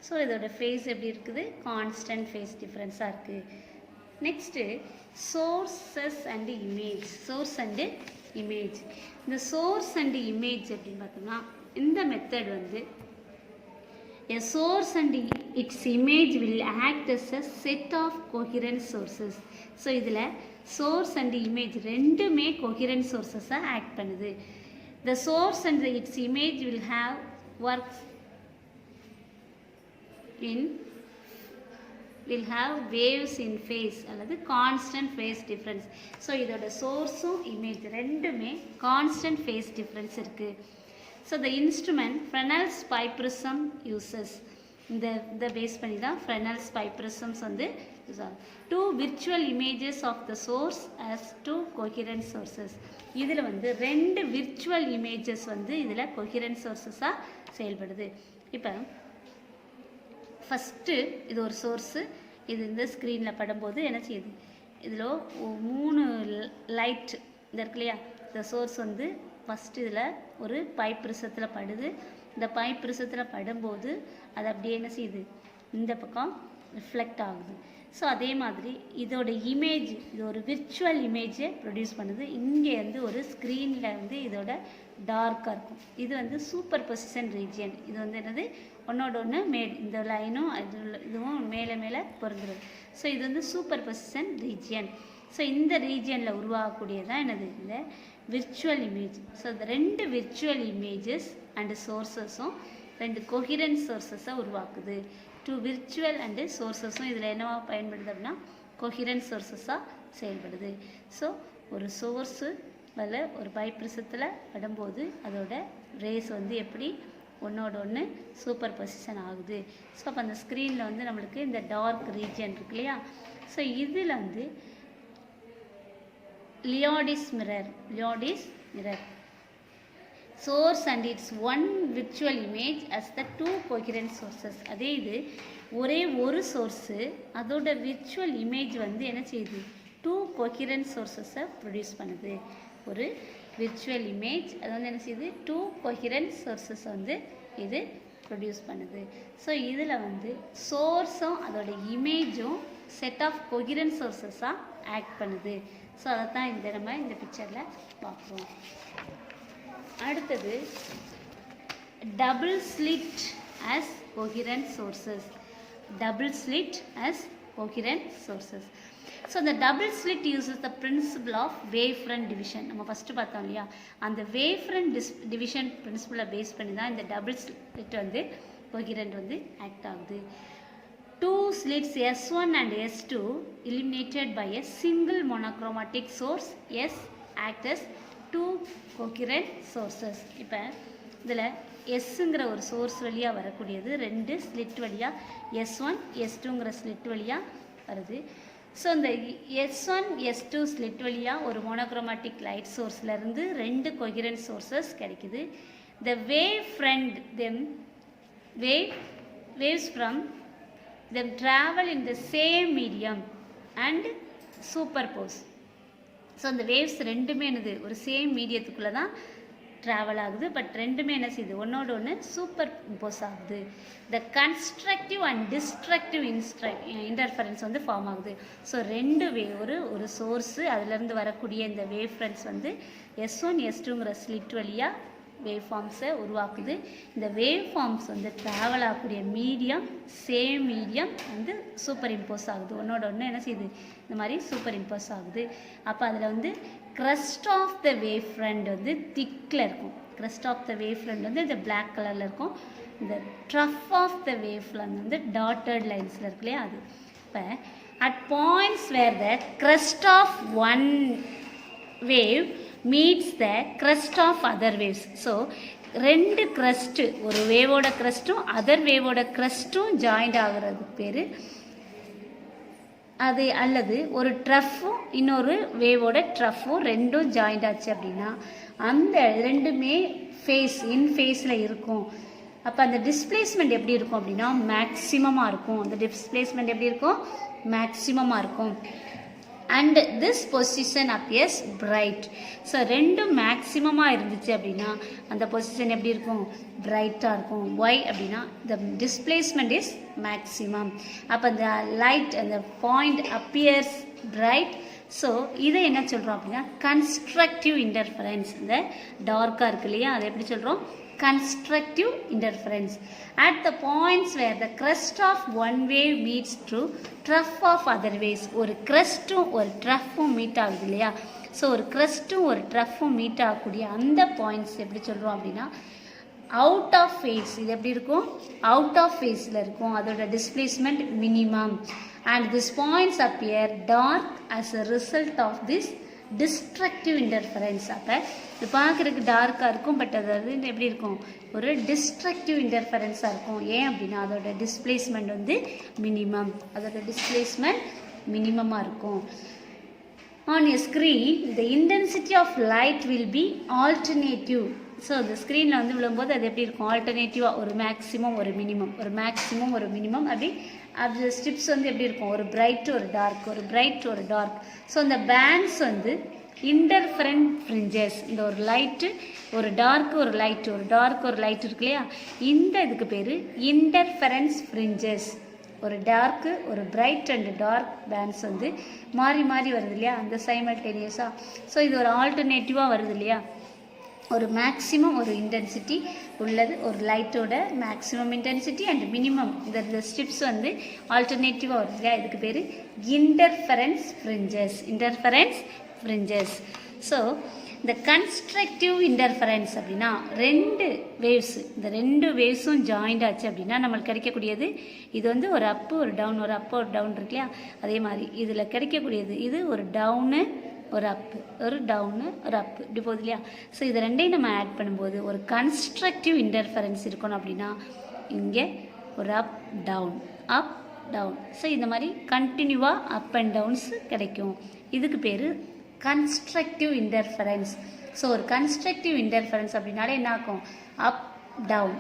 So இதோட ஃபேஸ் எப்படி இருக்குது, கான்ஸ்டன்ட் ஃபேஸ் டிஃப்ரென்ஸாக இருக்குது. Next sources and image. Source and image. இந்த சோர்ஸ் அண்டு இமேஜ் அப்படின்னு பார்த்தோம்னா இந்த மெத்தட் வந்து a source and its image will act as a set of coherent sources. So இதில் source and image ரெண்டுமே coherent sources-ஆக act பண்ணுது. the source and its image will have works in will have waves in phase அல்லது constant phase difference. So இதோட சோர்ஸும் image ரெண்டுமே constant phase difference இருக்குது. So the instrument Fresnel's pipe prism uses. இந்த base பண்ணி தான் Fresnel's pipe prisms வந்து use ஆகும். Two virtual images of the source as two coherent sources. இதில் வந்து ரெண்டு விர்ச்சுவல் இமேஜஸ் வந்து இதில் கொஹிரண்ட் சோர்ஸஸாக செயல்படுது. இப்போ ஃபஸ்ட்டு இது ஒரு சோர்ஸு, இது இந்த ஸ்க்ரீனில் படும்போது என்ன செய்யுது, இதில் 3 லைட் இந்த இருக்கு இல்லையா, இந்த சோர்ஸ் வந்து ஃபஸ்ட்டு இதில் ஒரு பைப் ப்ரிசத்தில் படுது. இந்த பைப் ப்ரிசத்தில் படும்போது அது அப்படியே என்ன செய்யுது, இந்த பக்கம் ரிஃப்ளெக்ட் ஆகுது. ஸோ அதே மாதிரி இதோட இமேஜ், இது ஒரு விர்ச்சுவல் இமேஜை ப்ரொடியூஸ் பண்ணுது. இங்கே வந்து ஒரு ஸ்க்ரீனில் வந்து இதோட டார்க்காக இருக்கும். இது வந்து சூப்பர் பொசிஷன் ரீஜியன். இது வந்து என்னது, ஒன்றோட ஒன்று இந்த லைனும் இதுவும் மேலே மேலே பொருந்துறது. ஸோ இது வந்து சூப்பர் பொசிஷன் ரீஜியன். ஸோ இந்த ரீஜியனில் உருவாகக்கூடியதான் என்னது, இந்த விர்ச்சுவல் இமேஜ். ஸோ இந்த ரெண்டு விர்ச்சுவல் இமேஜஸ் அண்டு சோர்ஸஸும் ரெண்டு கொஹிரண்ட் சோர்ஸஸை உருவாக்குது. டூ விர்ச்சுவல் அண்டு சோர்ஸஸும் இதில் என்னவா பயன்படுது அப்படின்னா கொஹிரண்ட் சோர்ஸஸாக செயல்படுது. ஸோ ஒரு சோர்ஸு அதில் ஒரு பைப் ப்ரிசத்தில் படும்போது அதோட ரேஸ் வந்து எப்படி ஒன்றோட ஒன்று சூப்பர் பொசிஷன் ஆகுது. ஸோ அப்போ அந்த ஸ்க்ரீனில் வந்து நம்மளுக்கு இந்த டார்க் ரீஜியன் இருக்கு இல்லையா. ஸோ இதில் வந்து Liodis mirror source and its one virtual image as the two coherent sources. அதே இது ஒரே ஒரு சோர்ஸு அதோட விர்ச்சுவல் இமேஜ் வந்து என்ன செய்யுது, டூ coherent sources-ஐ ப்ரொடியூஸ் பண்ணுது. ஒரு விர்ச்சுவல் இமேஜ் அது வந்து என்ன செய்யுது, டூ coherent sources வந்து இது ப்ரொடியூஸ் பண்ணுது. ஸோ இதில் வந்து சோர்ஸும் அதோட இமேஜும் செட் ஆஃப் coherent sources-ஆக ஆக்ட் பண்ணுது. ஸோ அதை தான் நம்ம இந்த பிக்சரில் பார்க்குறோம். அடுத்தது double slit as coherent sources. Double slit as coherent sources. So இந்த double slit uses the principle of wave front division. நம்ம ஃபஸ்ட்டு பார்த்தோம் இல்லையா, அந்த வேவ் ஃப்ரண்ட் டிவிஷன் பிரின்சிபலை பேஸ் பண்ணி தான் இந்த டபுள் ஸ்லிட் வந்து coherent வந்து ஆக்ட் ஆகுது. Two slits S1 and S2 illuminated by a single monochromatic source S act as two coherent sources. இப்போ இதில் எஸ்ங்கிற ஒரு சோர்ஸ் வழியாக வரக்கூடியது ரெண்டு ஸ்லிட் வழியாக S1 S2ங்கிற ஸ்லிட் வழியாக வருது. ஸோ இந்த S1 S2 ஸ்லிட் வழியாக ஒரு மோனோக்ரோமேட்டிக் லைட் சோர்ஸ்லேருந்து ரெண்டு coherent sources கிடைக்குது. The wave front waves from them travel in the same medium and superpose. So அந்த வேவ்ஸ் ரெண்டுமே என்னது ஒரு சேம் மீடியத்துக்குள்ளே தான் ட்ராவல் ஆகுது. பட் ரெண்டுமே என்ன செய்யுது ஒன்றோட ஒன்று சூப்பர் இம்போஸ் ஆகுது. த கன்ஸ்ட்ரக்டிவ் அண்ட் டிஸ்ட்ரக்டிவ் இன்டர்ஃபரன்ஸ் வந்து ஃபார்ம் ஆகுது. ஸோ ரெண்டு ஒரு சோர்ஸு அதுலேருந்து வரக்கூடிய இந்த வேவ் ஃப்ரண்ட்ஸ் வந்து S1 S2ங்கிற ஸ்லிட் வழியாக வேவ் ஃபார்ம்ஸை உருவாக்குது. இந்த வேவ் ஃபார்ம்ஸ் வந்து ட்ராவல் ஆகக்கூடிய மீடியம் சேம் மீடியம் வந்து சூப்பர் இம்போஸ் ஆகுது. ஒன்றோட ஒன்று என்ன செய்யுது இந்த மாதிரி சூப்பர் இம்போஸ் ஆகுது. அப்போ அதில் வந்து crest of the wave front வந்து திக்கில் இருக்கும். crest of the wave front வந்து இந்த பிளாக் கலரில் இருக்கும். இந்த trough of the wave front வந்து டாட்டட் லைன்ஸில் இருக்கு இல்லையா அது. இப்போ at points where the crest of one wave meets the crest of other waves. So ரெண்டு crest ஒரு வேவோட crestம் அதர் வேவோட crestம் ஜாயிண்ட் ஆகுறதுக்கு பேர் அது. அல்லது ஒரு ட்ரஃப்பும் இன்னொரு வேவோட ட்ரஃப்பும் ரெண்டும் ஜாயிண்ட் ஆச்சு அப்படின்னா அந்த ரெண்டுமே ஃபேஸில் இருக்கும். அப்போ அந்த டிஸ்பிளேஸ்மெண்ட் எப்படி இருக்கும் அப்படின்னா மேக்ஸிமமாக இருக்கும். அந்த டிஸ்பிளேஸ்மெண்ட் எப்படி இருக்கும் மேக்ஸிமமாக இருக்கும். And this position appears bright. So ரெண்டும் மேக்ஸிமமாக இருந்துச்சு அப்படின்னா அந்த பொசிஷன் எப்படி இருக்கும் பிரைட்டாக இருக்கும். ஒய் அப்படின்னா த டிஸ்பிளேஸ்மெண்ட் இஸ் மேக்ஸிமம். அப்போ அந்த லைட் அந்த பாயிண்ட் அப்பியர்ஸ் பிரைட். ஸோ இதை என்ன சொல்கிறோம் அப்படின்னா கன்ஸ்ட்ரக்டிவ் இன்டர்ஃபரன்ஸ். இந்த டார்க்காக இருக்கு இல்லையா அதை எப்படி சொல்கிறோம் constructive interference at the points where the crest of one wave meets through trough of other waves. ஒரு crestம் ஒரு troughம் மீட் ஆகுது இல்லையா. ஸோ ஒரு crestம் ஒரு troughம் மீட் ஆகக்கூடிய அந்த பாயிண்ட்ஸ் எப்படி சொல்கிறோம் அப்படின்னா அவுட் ஆஃப் ஃபேஸ். இது எப்படி இருக்கும் அவுட் ஆஃப் ஃபேஸில் இருக்கும். அதோட displacement minimum. And this points appear dark as a result of this destructive interference. அப்போ இது பார்க்குறதுக்கு டார்க்காக இருக்கும் பட் அது வந்து எப்படி இருக்கும் ஒரு டிஸ்ட்ரக்டிவ் இன்டர்ஃபரன்ஸாக இருக்கும். ஏன் அப்படின்னா அதோட டிஸ்பிளேஸ்மெண்ட் வந்து மினிமம். அதோட டிஸ்பிளேஸ்மெண்ட் மினிமமாக இருக்கும். On a screen the intensity of light will be alternative. So அந்த ஸ்க்ரீனில் வந்து விழும்போது அது எப்படி இருக்கும் ஆல்டர்னேட்டிவாக ஒரு மேக்ஸிமம் ஒரு மினிமம் ஒரு மேக்ஸிமம் ஒரு மினிமம் அப்படி அது ஸ்ட்ரிப்ஸ் வந்து எப்படி இருக்கும் ஒரு பிரைட் ஒரு டார்க் ஒரு பிரைட் ஒரு டார்க். ஸோ இந்த பேண்ட்ஸ் வந்து இன்டர்ஃபரண்ட் ஃப்ரிஞ்சஸ். இந்த ஒரு லைட்டு ஒரு டார்க்கு ஒரு லைட்டு ஒரு டார்க் ஒரு லைட் இருக்கு இல்லையா இந்த இதுக்கு பேர் இன்டர்ஃபரன்ஸ் ஃப்ரிஞ்சஸ். ஒரு டார்க்கு ஒரு பிரைட் அண்ட் டார்க் பேண்ட்ஸ் வந்து மாறி மாறி வருது இல்லையா அந்த சைமல்டேனியஸாக. ஸோ இது ஒரு ஆல்டர்னேட்டிவாக வருது இல்லையா. ஒரு மேக்ஸிமம் ஒரு இன்டென்சிட்டி உள்ளது ஒரு லைட்டோட மேக்ஸிமம் இன்டென்சிட்டி அண்ட் மினிமம் இந்த ஸ்ட்ரிப்ஸ் வந்து ஆல்டர்னேட்டிவாக வருது இல்லையா. இதுக்கு பேர் interference fringes. Interference fringes. So இந்த கன்ஸ்ட்ரக்டிவ் இன்டர்ஃபரன்ஸ் அப்படின்னா ரெண்டு வேவ்ஸ் இந்த ரெண்டு வேவ்ஸும் ஜாயிண்ட் ஆச்சு அப்படின்னா நம்மளுக்கு கிடைக்கக்கூடியது இது வந்து ஒரு அப்பு ஒரு டவுன் ஒரு அப்பு ஒரு டவுன் இருக்கு இல்லையா. அதே மாதிரி இதில் கிடைக்கக்கூடியது இது ஒரு டவுனு ஒரு அப்பு ஒரு டவுனு ஒரு அப்பு இப்படி போகுது இல்லையா. ஸோ இது ரெண்டையும் நம்ம ஆட் பண்ணும்போது ஒரு கன்ஸ்ட்ரக்டிவ் இன்டர்ஃபரன்ஸ் இருக்கணும் அப்படின்னா இங்கே ஒரு அப் டவுன். ஸோ இந்த மாதிரி கண்டினியூவாக அப் அண்ட் டவுன்ஸ் கிடைக்கும். இதுக்கு பேர் கன்ஸ்ட்ரக்டிவ் இன்டர்ஃபரன்ஸ். ஸோ ஒரு கன்ஸ்ட்ரக்டிவ் இன்டர்ஃபரன்ஸ் அப்படின்னாலே என்ன ஆகும் அப் டவுன்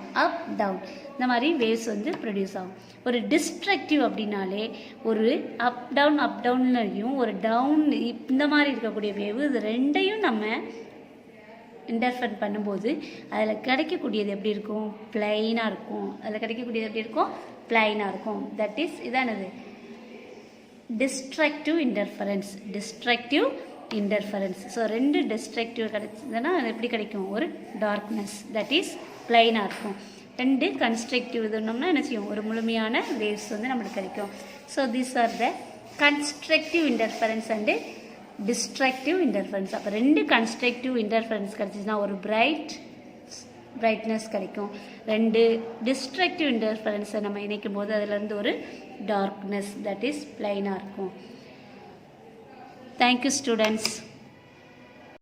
இந்த மாதிரி வேவ்ஸ் வந்து ப்ரொடியூஸ் ஆகும். ஒரு டிஸ்ட்ரக்டிவ் அப்படின்னாலே ஒரு அப் டவுன்லையும் ஒரு டவுன் இந்த மாதிரி இருக்கக்கூடிய வேவ் இது ரெண்டையும் நம்ம இன்டர்ஃபர் பண்ணும்போது அதில் கிடைக்கக்கூடியது எப்படி இருக்கும் பிளைனாக இருக்கும். அதில் கிடைக்கக்கூடியது எப்படி இருக்கும் பிளைனாக இருக்கும். தட் இஸ் இதானது டிஸ்ட்ரக்டிவ் இன்டர்ஃபரன்ஸ். ஸோ ரெண்டு டிஸ்ட்ரக்டிவ் கிடைச்சதுன்னா அது எப்படி கிடைக்கும் ஒரு டார்க்னஸ் தட் இஸ் பிளைனாக இருக்கும். ரெண்டு கன்ஸ்ட்ரக்டிவ் இதுனோம்னா என்ன செய்யும் ஒரு முழுமையான வேவ்ஸ் வந்து நம்மளுக்கு கிடைக்கும். So these are the constructive interference and destructive interference. அப்போ ரெண்டு கன்ஸ்ட்ரக்டிவ் இன்டர்ஃபரன்ஸ் கிடைச்சிச்சுன்னா ஒரு பிரைட்னஸ் கிடைக்கும். ரெண்டு டிஸ்ட்ரக்டிவ் இன்டர்ஃபரன்ஸை நம்ம இணைக்கும் போது அதிலேருந்து ஒரு டார்க்னஸ் தட் இஸ் பிளைனாக இருக்கும். Thank you students.